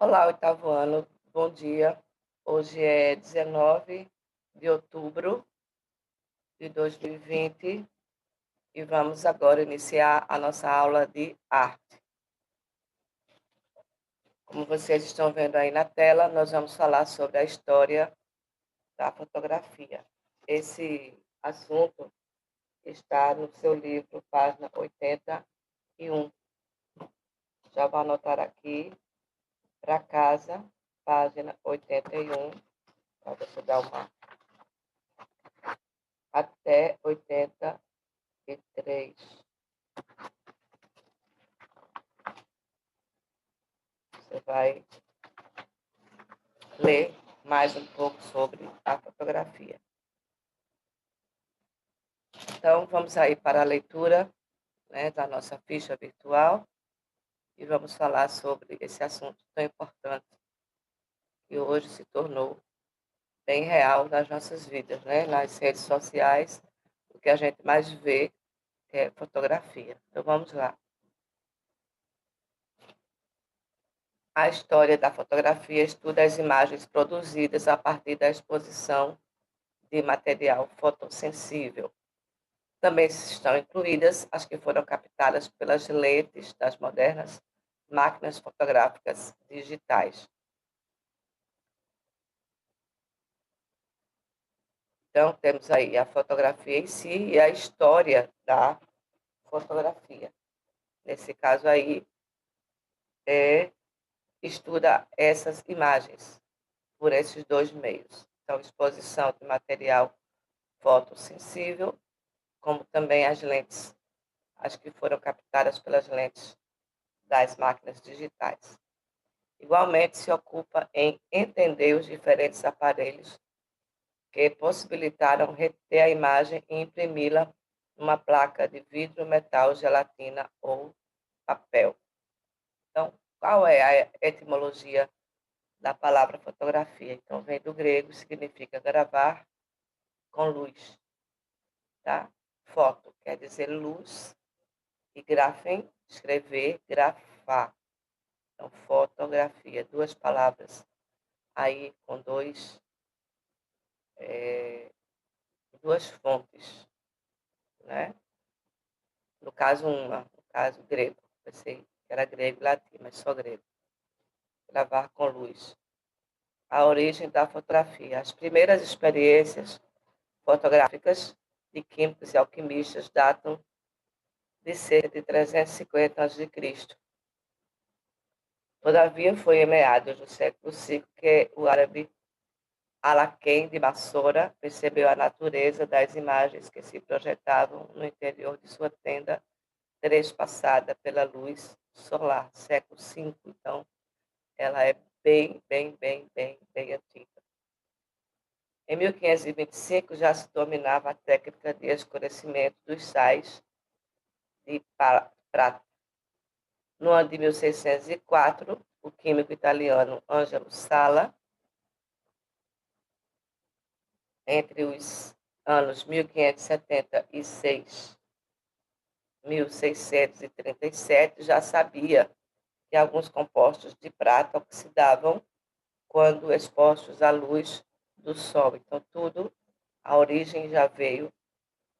Olá, oitavo ano, bom dia. Hoje é 19 de outubro de 2020 e vamos agora iniciar a nossa aula de arte. Como vocês estão vendo aí na tela, nós vamos falar sobre a história da fotografia. Esse assunto está no seu livro, página 81. Já vou anotar aqui para casa, página 81, para você dar uma até 83. Você vai ler mais um pouco sobre a fotografia. Então, vamos aí para a leitura, né, da nossa ficha virtual e vamos falar sobre esse assunto tão importante que hoje se tornou bem real nas nossas vidas, né? Nas redes sociais, o que a gente mais vê é fotografia. Então, vamos lá. A história da fotografia estuda as imagens produzidas a partir da exposição de material fotossensível. Também estão incluídas as que foram captadas pelas lentes das modernas máquinas fotográficas digitais. Então, temos aí a fotografia em si e a história da fotografia. Nesse caso aí, estuda essas imagens por esses dois meios. Então, exposição de material fotossensível, como também as lentes, as que foram captadas pelas lentes das máquinas digitais. Igualmente, se ocupa em entender os diferentes aparelhos que possibilitaram reter a imagem e imprimi-la numa placa de vidro, metal, gelatina ou papel. Então, qual é a etimologia da palavra fotografia? Então, vem do grego, significa gravar com luz, tá? Foto quer dizer luz e graphem, escrever, grafar. Então, fotografia, duas palavras aí com duas fontes, né? No caso, no caso grego. Pensei que era grego e latim, mas só grego. Gravar com luz. A origem da fotografia. As primeiras experiências fotográficas de químicos e alquimistas datam de cerca de 350 a.C. Todavia, foi em meados do século V que o árabe Alaquém de Bassora percebeu a natureza das imagens que se projetavam no interior de sua tenda trespassada pela luz solar, século V. Então, ela é bem antiga. Em 1525, já se dominava a técnica de escurecimento dos sais de prata. No ano de 1604, o químico italiano Angelo Sala, entre os anos 1576 e 1637, já sabia que alguns compostos de prata oxidavam quando expostos à luz do sol. Então, a origem já veio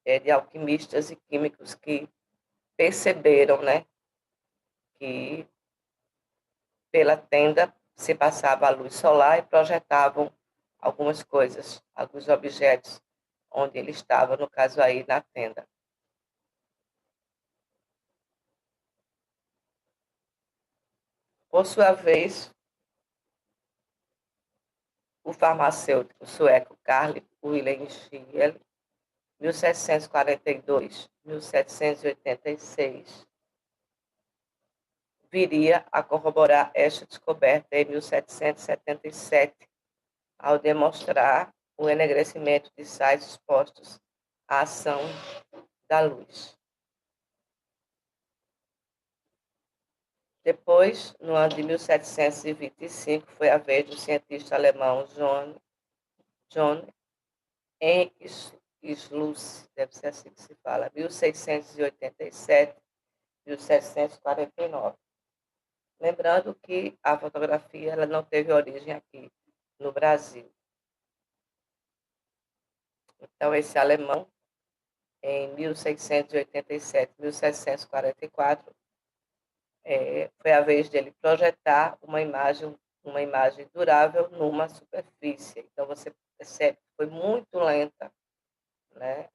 de alquimistas e químicos que perceberam, né, que pela tenda se passava a luz solar e projetavam algumas coisas, alguns objetos onde ele estava, no caso aí, na tenda. Por sua vez, o farmacêutico sueco Carl Wilhelm Scheele, 1742-1786, viria a corroborar esta descoberta em 1777, ao demonstrar o enegrecimento de sais expostos à ação da luz. Depois, no ano de 1725, foi a vez do cientista alemão John Henry Schluss, deve ser assim que se fala, 1687, 1749. Lembrando que a fotografia ela não teve origem aqui no Brasil. Então, esse alemão, em 1687, 1744, foi a vez dele projetar uma imagem durável numa superfície. Então, você percebe que foi muito lenta, né,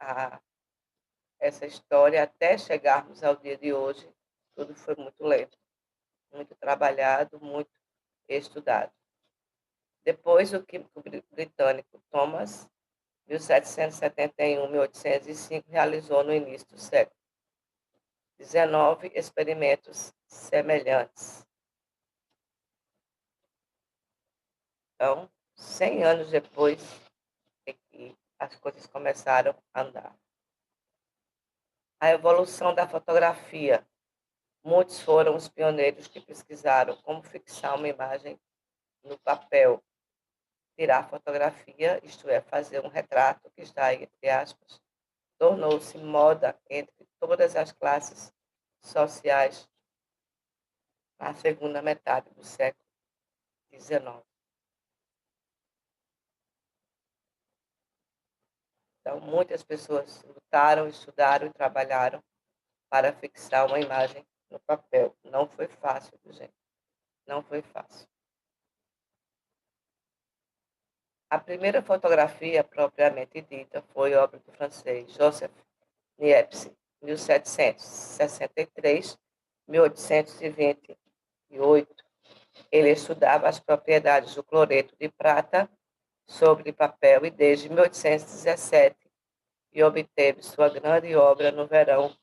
essa história, até chegarmos ao dia de hoje, tudo foi muito lento, muito trabalhado, muito estudado. Depois, o químico britânico Thomas, 1771-1805, realizou no início do século 19 experimentos semelhantes. Então, 100 anos depois é que as coisas começaram a andar. A evolução da fotografia. Muitos foram os pioneiros que pesquisaram como fixar uma imagem no papel, tirar fotografia, isto é, fazer um retrato, que está aí entre aspas, tornou-se moda entre todas as classes sociais na segunda metade do século XIX. Então, muitas pessoas lutaram, estudaram e trabalharam para fixar uma imagem no papel. Não foi fácil, gente. Não foi fácil. A primeira fotografia propriamente dita foi obra do francês Joseph Niepce, 1763-1828. Ele estudava as propriedades do cloreto de prata sobre papel e desde 1817 e obteve sua grande obra no verão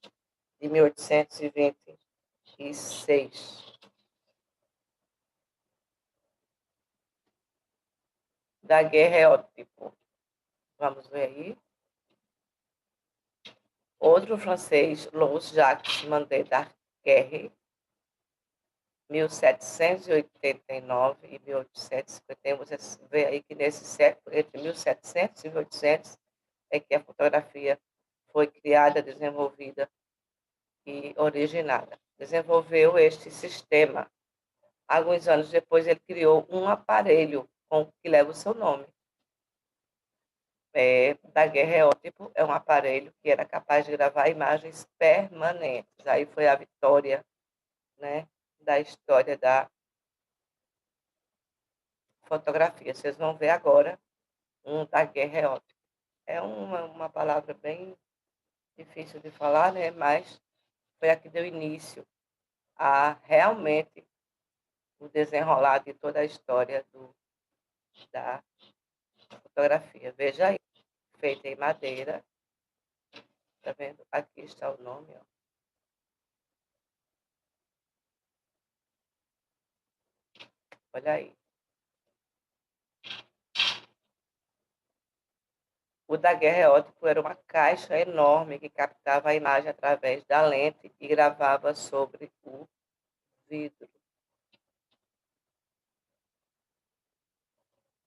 de 1826. Daguerreótipo. Vamos ver aí. Outro francês, Louis Jacques Mandé Daguerre, 1789 e 1851. Você vê aí que nesse século, entre 1700 e 1800, é que a fotografia foi criada, desenvolvida e originada. Desenvolveu este sistema. Alguns anos depois, ele criou um aparelho que leva o seu nome. Daguerreótipo é um aparelho que era capaz de gravar imagens permanentes. Aí foi a vitória, né, da história da fotografia. Vocês vão ver agora um daguerreótipo. É uma palavra bem difícil de falar, né, mas foi a que deu início a realmente o desenrolar de toda a história da fotografia. Veja aí, feita em madeira. Tá vendo? Aqui está o nome, ó. Olha aí. O daguerreótipo era uma caixa enorme que captava a imagem através da lente e gravava sobre o vidro.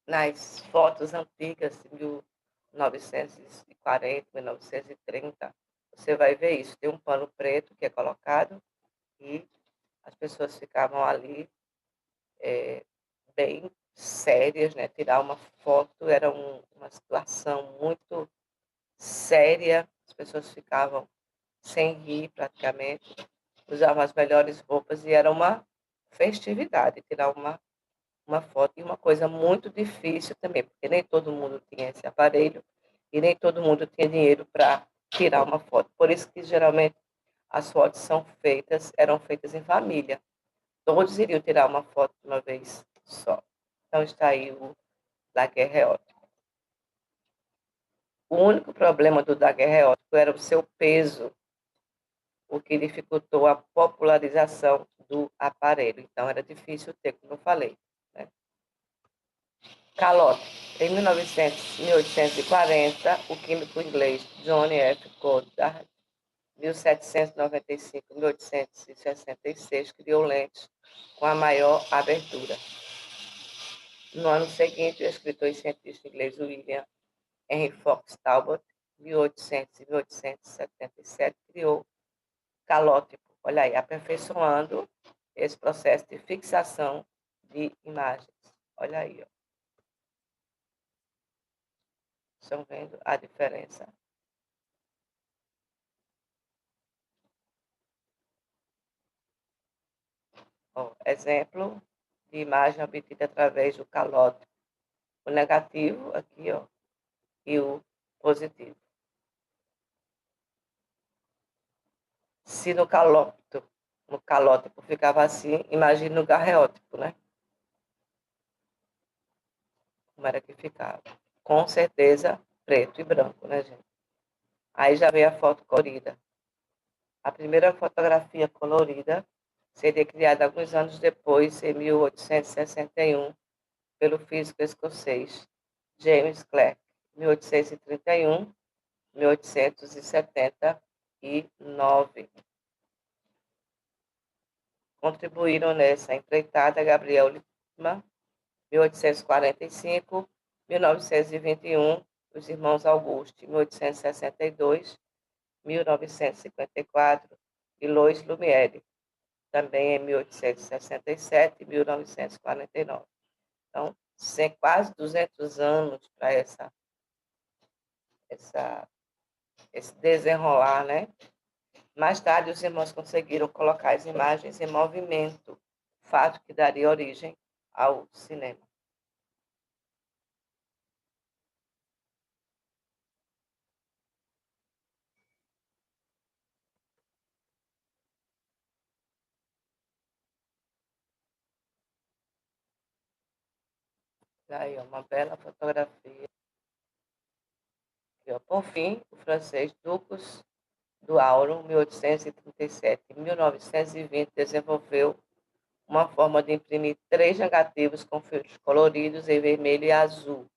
Nas fotos antigas de 1940, 1930, você vai ver isso. Tem um pano preto que é colocado e as pessoas ficavam ali bem sérias, né? Tirar uma foto era uma situação muito séria, as pessoas ficavam sem rir praticamente, usavam as melhores roupas e era uma festividade tirar uma foto. E uma coisa muito difícil também, porque nem todo mundo tinha esse aparelho e nem todo mundo tinha dinheiro para tirar uma foto. Por isso que geralmente as fotos eram feitas em família. Todos iriam tirar uma foto de uma vez só. Então está aí o daguerreótipo. O único problema do daguerreótipo era o seu peso, o que dificultou a popularização do aparelho. Então era difícil ter, como eu falei, né? Calote. Em 1840, o químico inglês John F. Goddard, 1795-1866, criou lentes com a maior abertura. No ano seguinte, o escritor e cientista inglês William Henry Fox Talbot, 1800 e 1877, criou calótipo. Olha aí, aperfeiçoando esse processo de fixação de imagens. Olha aí, ó. Estão vendo a diferença? Ó, exemplo de imagem obtida através do calote. O negativo aqui, ó, e o positivo. Se no calótipo ficava assim, imagine no garreótipo, né? Como era que ficava. Com certeza, preto e branco, né, gente? Aí já veio a foto colorida. A primeira fotografia colorida seria criada alguns anos depois, em 1861, pelo físico escocês James Clerk, 1831, 1879. Contribuíram nessa empreitada Gabriel Lima, 1845, 1921, os irmãos Auguste, 1862, 1954, e Lois Lumière, também em 1867 e 1949. Então, quase 200 anos para esse desenrolar, né? Mais tarde, os irmãos conseguiram colocar as imagens em movimento, fato que daria origem ao cinema. Aí, uma bela fotografia. Aqui, ó. Por fim, o francês Ducos do Auro, 1837 e 1920, desenvolveu uma forma de imprimir 3 negativos com filtros coloridos em vermelho e azul.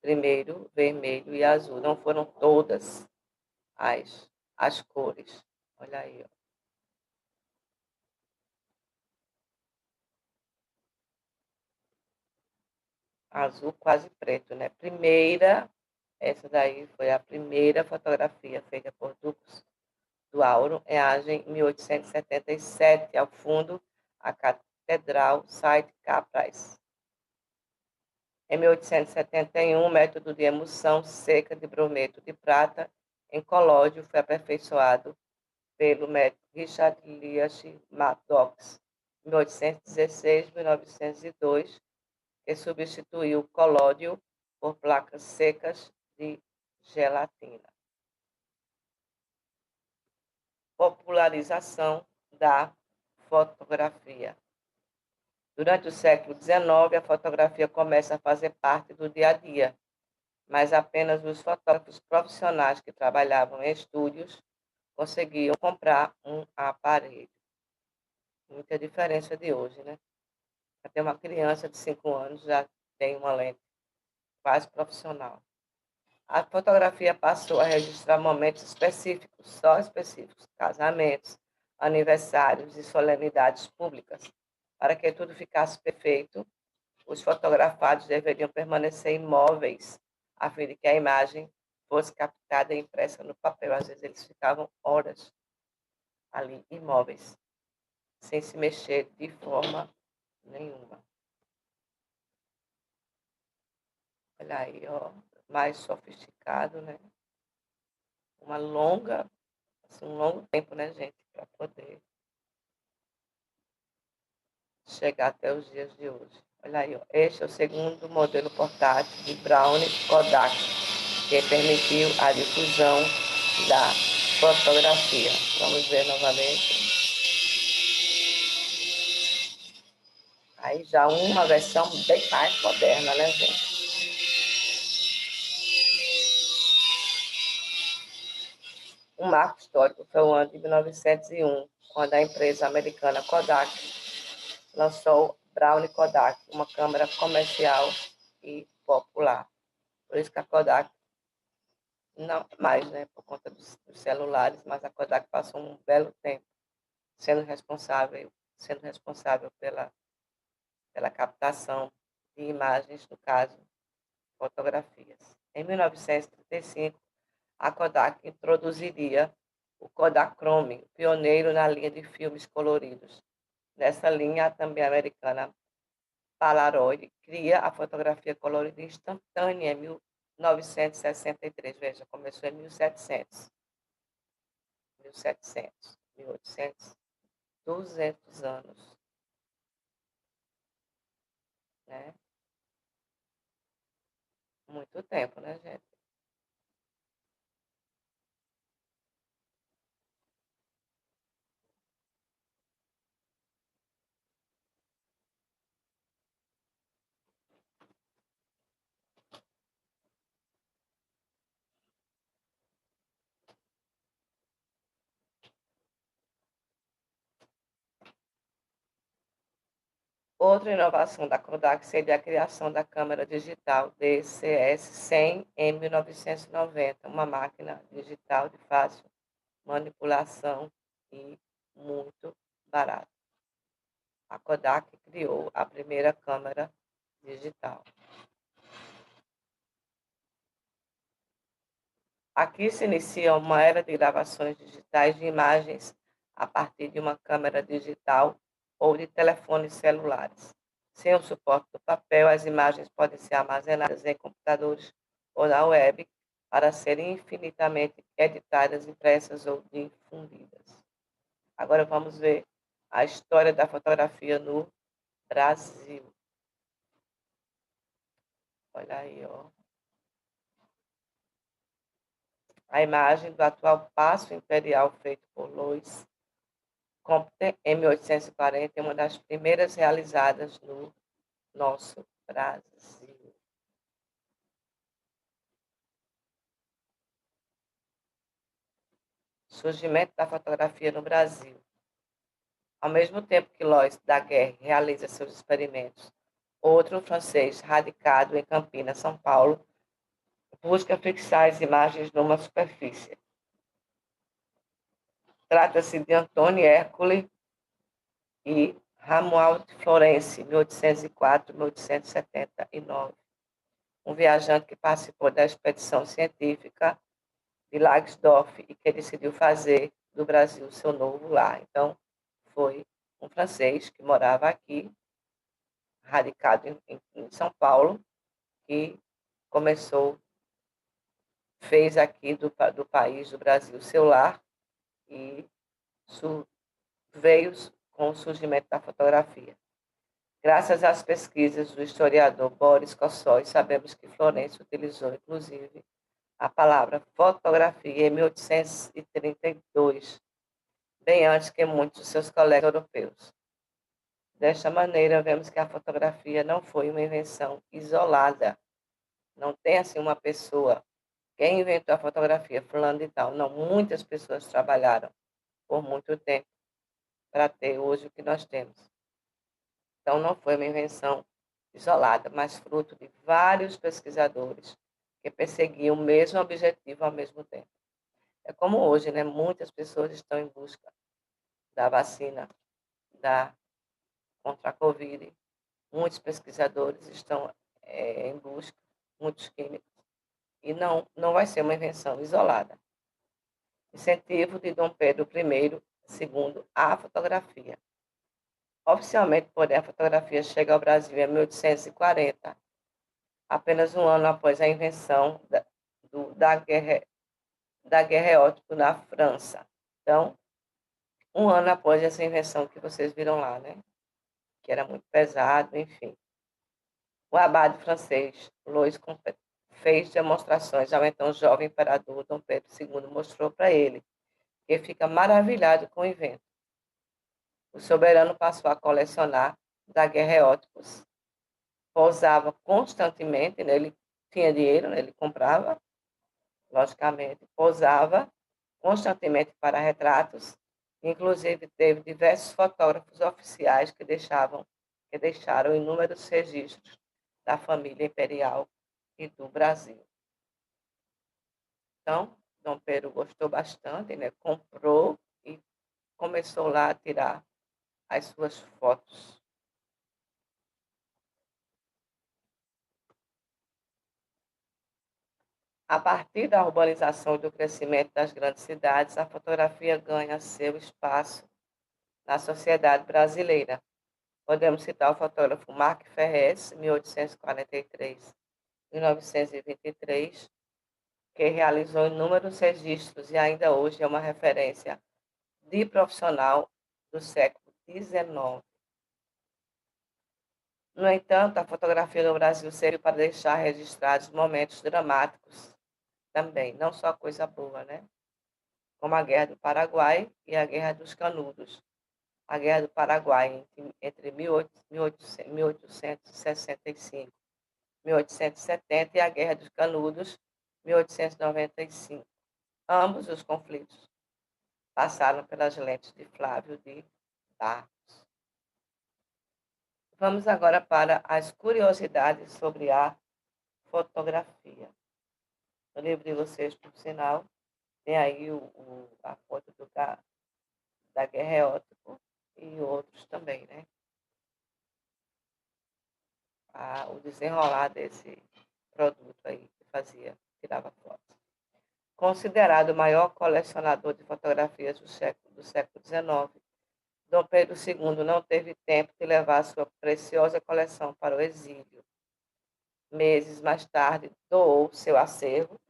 Primeiro, vermelho e azul. Não foram todas as cores. Olha aí, ó. Azul quase preto, né? Essa daí foi a primeira fotografia feita por Dux do Auro, em Agem, em 1877, ao fundo, a Catedral Sainte-Caprais. Em 1871, o método de emulsão seca de brometo de prata em colóide foi aperfeiçoado pelo médico Richard Elias Maddox, em 1816-1902, que substituiu o colódio por placas secas de gelatina. Popularização da fotografia. Durante o século XIX, a fotografia começa a fazer parte do dia a dia, mas apenas os fotógrafos profissionais que trabalhavam em estúdios conseguiam comprar um aparelho. Muita diferença de hoje, né? Até uma criança de 5 anos já tem uma lente quase profissional. A fotografia passou a registrar momentos específicos, só específicos, casamentos, aniversários e solenidades públicas. Para que tudo ficasse perfeito, os fotografados deveriam permanecer imóveis, a fim de que a imagem fosse captada e impressa no papel. Às vezes eles ficavam horas ali, imóveis, sem se mexer de forma nenhuma. Olha aí, ó, mais sofisticado, né? Um longo tempo, né, gente, para poder chegar até os dias de hoje. Olha aí, ó. Este é o segundo modelo portátil de Brownie Kodak, que permitiu a difusão da fotografia. Vamos ver novamente. Aí já uma versão bem mais moderna, né, gente? Um marco histórico foi o ano de 1901, quando a empresa americana Kodak lançou Brownie Kodak, uma câmera comercial e popular. Por isso que a Kodak, não mais, né, por conta dos celulares, mas a Kodak passou um belo tempo sendo responsável pela captação de imagens, no caso, fotografias. Em 1935, a Kodak introduziria o Kodachrome, pioneiro na linha de filmes coloridos. Nessa linha, também a americana Polaroid cria a fotografia colorida instantânea em 1963. Veja, começou em 1700, 1700, 1800, 200 anos, né? Muito tempo, né, gente? Outra inovação da Kodak seria a criação da câmera digital DCS-100 em 1990, uma máquina digital de fácil manipulação e muito barata. A Kodak criou a primeira câmera digital. Aqui se inicia uma era de gravações digitais de imagens a partir de uma câmera digital ou de telefones celulares. Sem o suporte do papel, as imagens podem ser armazenadas em computadores ou na web para serem infinitamente editadas, impressas ou difundidas. Agora vamos ver a história da fotografia no Brasil. Olha aí, ó. A imagem do atual Paço Imperial feito por Louis Compton em 1840 é uma das primeiras realizadas no nosso Brasil. Surgimento da fotografia no Brasil. Ao mesmo tempo que Louis Daguerre realiza seus experimentos, outro francês radicado em Campinas, São Paulo, busca fixar as imagens numa superfície. Trata-se de Antônio Hércules e Romuald Florence, 1804-1879, um viajante que participou da expedição científica de Langsdorff e que decidiu fazer do Brasil seu novo lar. Então, foi um francês que morava aqui, radicado em São Paulo, que começou, fez aqui do país, do Brasil, seu lar e veio com o surgimento da fotografia. Graças às pesquisas do historiador Boris Kossoi, sabemos que Florencio utilizou, inclusive, a palavra fotografia em 1832, bem antes que muitos de seus colegas europeus. Desta maneira, vemos que a fotografia não foi uma invenção isolada. Não tem assim uma pessoa, quem inventou a fotografia, fulano e tal. Não, muitas pessoas trabalharam por muito tempo para ter hoje o que nós temos. Então, não foi uma invenção isolada, mas fruto de vários pesquisadores que perseguiam o mesmo objetivo ao mesmo tempo. É como hoje, né? Muitas pessoas estão em busca da vacina contra a Covid. Muitos pesquisadores estão em busca, muitos químicos, e não vai ser uma invenção isolada. Incentivo de Dom Pedro I, segundo a fotografia. Oficialmente, porém, a fotografia chega ao Brasil em 1840, apenas um ano após a invenção da daguerreótipo na França. Então, um ano após essa invenção que vocês viram lá, né? Que era muito pesado, enfim. O abade francês Louis Compton fez demonstrações ao então jovem imperador Dom Pedro II, mostrou para ele, que fica maravilhado com o invento. O soberano passou a colecionar daguerreótipos, pousava constantemente, né? Ele tinha dinheiro, né? Ele comprava, logicamente, pousava constantemente para retratos, inclusive teve diversos fotógrafos oficiais que deixaram inúmeros registros da família imperial e do Brasil. Então, Dom Pedro gostou bastante, né? Comprou e começou lá a tirar as suas fotos. A partir da urbanização e do crescimento das grandes cidades, a fotografia ganha seu espaço na sociedade brasileira. Podemos citar o fotógrafo Marc Ferrez, 1843-1923, que realizou inúmeros registros e ainda hoje é uma referência de profissional do século XIX. No entanto, a fotografia no Brasil serviu para deixar registrados momentos dramáticos também, não só coisa boa, né? Como a Guerra do Paraguai e a Guerra dos Canudos. A Guerra do Paraguai entre 1865 e 1870 e a Guerra dos Canudos, 1895. Ambos os conflitos passaram pelas lentes de Flávio de Barros. Vamos agora para as curiosidades sobre a fotografia. No livro de vocês, por sinal, tem aí a foto da daguerreótipo e outros também, né? O desenrolar desse produto aí que tirava fotos. Considerado o maior colecionador de fotografias do século XIX, Dom Pedro II não teve tempo de levar sua preciosa coleção para o exílio. Meses mais tarde, doou seu acervo.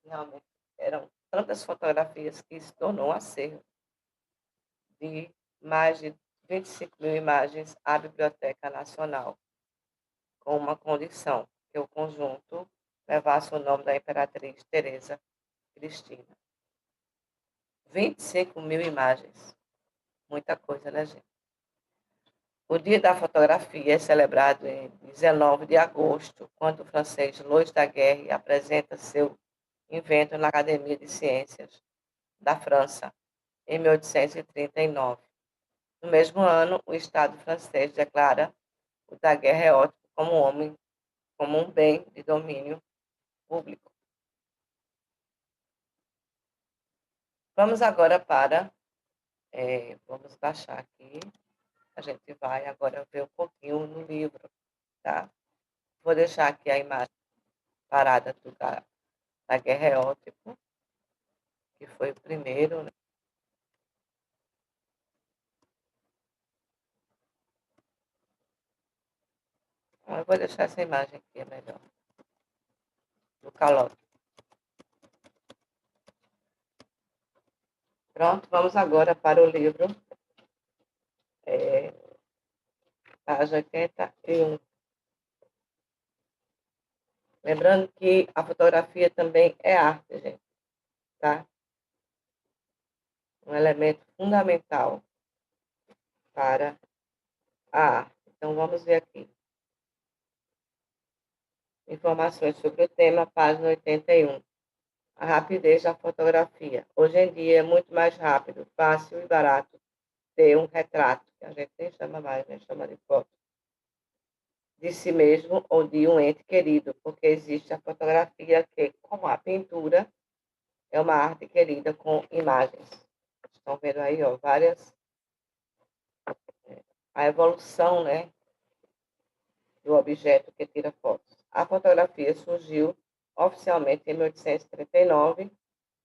Realmente eram tantas fotografias que se tornou um acervo de mais de 25 mil imagens à Biblioteca Nacional, com uma condição, que o conjunto levasse o nome da Imperatriz Teresa Cristina. 25 mil imagens. Muita coisa, né, gente? O Dia da Fotografia é celebrado em 19 de agosto, quando o francês Louis Daguerre apresenta seu invento na Academia de Ciências da França, em 1839. No mesmo ano, o Estado francês declara o daguerreótipo como um bem de domínio público. Vamos agora vamos baixar aqui. A gente vai agora ver um pouquinho no livro, tá? Vou deixar aqui a imagem parada do daguerreótipo, que foi o primeiro, né? Eu vou deixar essa imagem aqui, é melhor. Do calote. Pronto, vamos agora para o livro, página 81. Lembrando que a fotografia também é arte, gente, tá? Um elemento fundamental para a arte. Então, vamos ver aqui. Informações sobre o tema, página 81. A rapidez da fotografia. Hoje em dia é muito mais rápido, fácil e barato ter um retrato, que a gente nem chama mais, nem chama de foto, de si mesmo ou de um ente querido, porque existe a fotografia que, como a pintura, é uma arte querida com imagens. Estão vendo aí, ó, a evolução, né, do objeto que tira fotos. A fotografia surgiu oficialmente em 1839,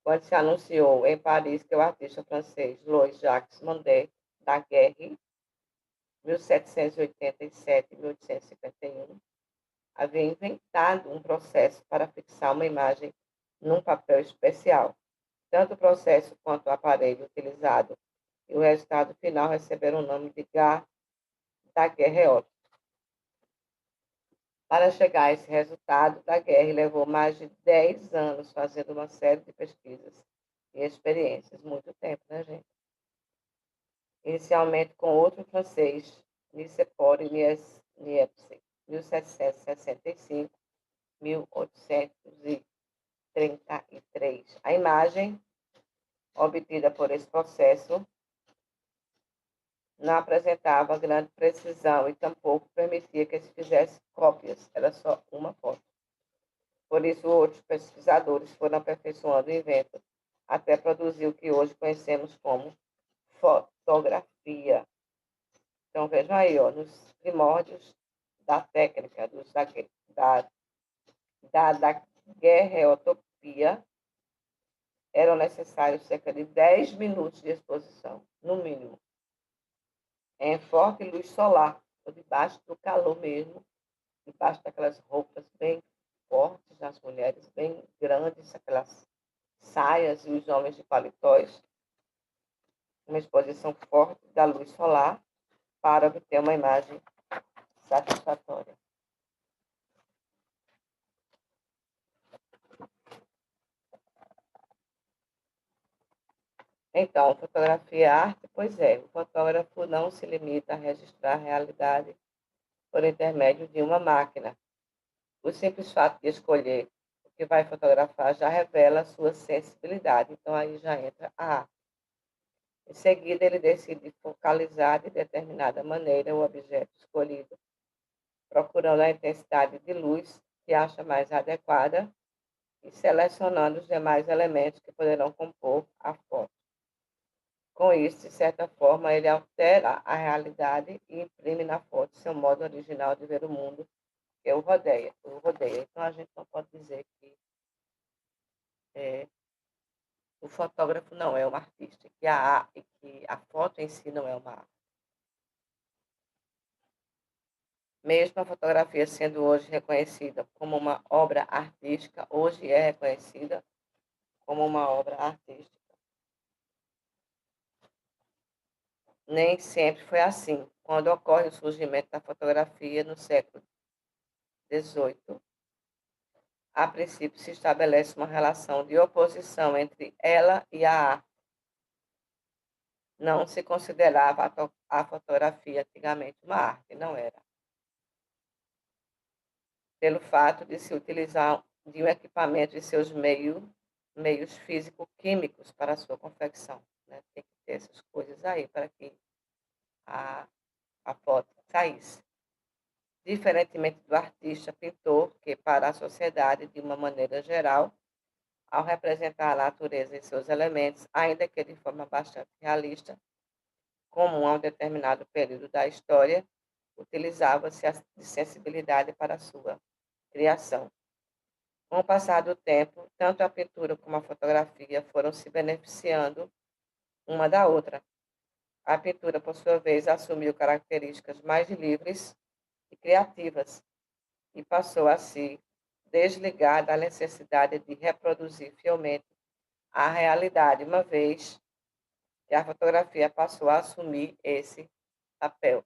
quando se anunciou em Paris que o artista francês Louis-Jacques Mandé Daguerre, 1787-1851, havia inventado um processo para fixar uma imagem num papel especial. Tanto o processo quanto o aparelho utilizado e o resultado final receberam o nome de daguerreótipo. Para chegar a esse resultado, Daguerre levou mais de 10 anos fazendo uma série de pesquisas e experiências. Muito tempo, né, gente? Inicialmente com outro francês, Nicéphore Niepce, 1765-1833. A imagem obtida por esse processo não apresentava grande precisão e tampouco permitia que se fizesse cópias, era só uma foto. Por isso, outros pesquisadores foram aperfeiçoando o invento até produzir o que hoje conhecemos como fotografia. Então, vejam aí, ó, nos primórdios da técnica da daguerreotopia, eram necessários cerca de 10 minutos de exposição, no mínimo. em forte luz solar, ou debaixo do calor mesmo, debaixo daquelas roupas bem fortes das mulheres, bem grandes, aquelas saias e os homens de paletós, uma exposição forte da luz solar para obter uma imagem satisfatória. Então, fotografia é arte? Pois é, o fotógrafo não se limita a registrar a realidade por intermédio de uma máquina. O simples fato de escolher o que vai fotografar já revela a sua sensibilidade, então aí já entra a arte. Em seguida, ele decide focalizar de determinada maneira o objeto escolhido, procurando a intensidade de luz que acha mais adequada e selecionando os demais elementos que poderão compor a foto. Com isso, de certa forma, ele altera a realidade e imprime na foto seu modo original de ver o mundo que o rodeia. Então, a gente não pode dizer que o fotógrafo não é um artista, que a foto em si não é uma arte. Mesmo a fotografia sendo hoje reconhecida como uma obra artística, hoje é reconhecida como uma obra artística. Nem sempre foi assim. Quando ocorre o surgimento da fotografia no século XVIII, a princípio se estabelece uma relação de oposição entre ela e a arte. Não se considerava a fotografia antigamente uma arte, não era. Pelo fato de se utilizar de um equipamento e seus meios físico-químicos para a sua confecção. Né? Tem que ter essas coisas aí para que a foto saísse. Diferentemente do artista pintor, que para a sociedade, de uma maneira geral, ao representar a natureza e seus elementos, ainda que de forma bastante realista, comum a um determinado período da história, utilizava-se de sensibilidade para a sua criação. Com o passar do tempo, tanto a pintura como a fotografia foram se beneficiando uma da outra. A pintura, por sua vez, assumiu características mais livres e criativas e passou a se desligar da necessidade de reproduzir fielmente a realidade, uma vez que a fotografia passou a assumir esse papel.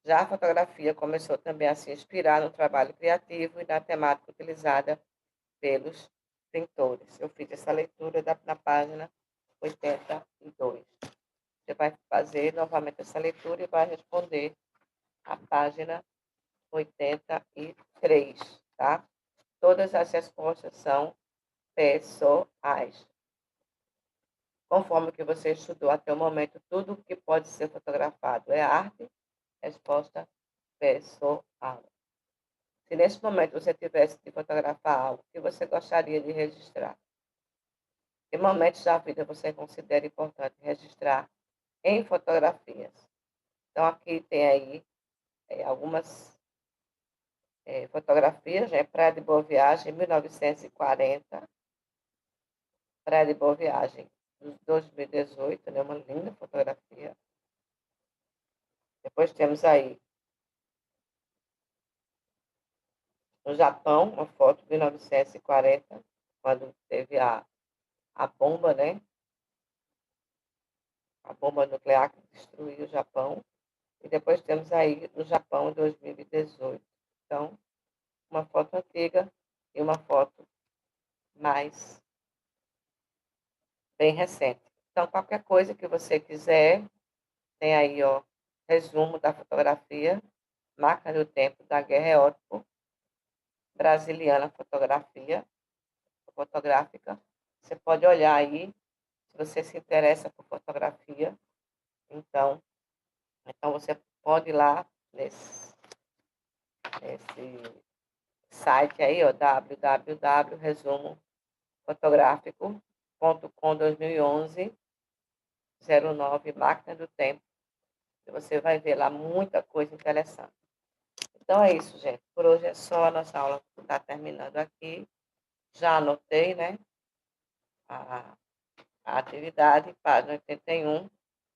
Já a fotografia começou também a se inspirar no trabalho criativo e na temática utilizada pelos pintores. Eu fiz essa leitura na página 82. Você vai fazer novamente essa leitura e vai responder a página 83, tá? Todas as respostas são pessoais. Conforme o que você estudou até o momento, tudo que pode ser fotografado é arte? Resposta pessoal. Se nesse momento você tivesse de fotografar algo que você gostaria de registrar, que momentos da vida você considera importante registrar em fotografias? Então, aqui tem aí algumas fotografias, né? Praia de Boa Viagem, 1940. Praia de Boa Viagem, 2018, né? Uma linda fotografia. Depois temos aí no Japão, uma foto de 1940, quando teve a bomba, né? A bomba nuclear que destruiu o Japão. E depois temos aí no Japão, em 2018. Então, uma foto antiga e uma foto mais bem recente. Então, qualquer coisa que você quiser, tem aí, ó, resumo da fotografia, marca do tempo da guerreótipo brasiliana fotográfica. Você pode olhar aí, se você se interessa por fotografia, então você pode ir lá nesse site aí, ó, www.resumofotográfico.com 2011 09, Máquina do Tempo. E você vai ver lá muita coisa interessante. Então é isso, gente. Por hoje é só. A nossa aula está terminando aqui. Já anotei, né? A atividade, página 81.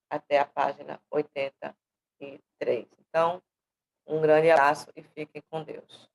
até a página 83. Então, um grande abraço e fiquem com Deus.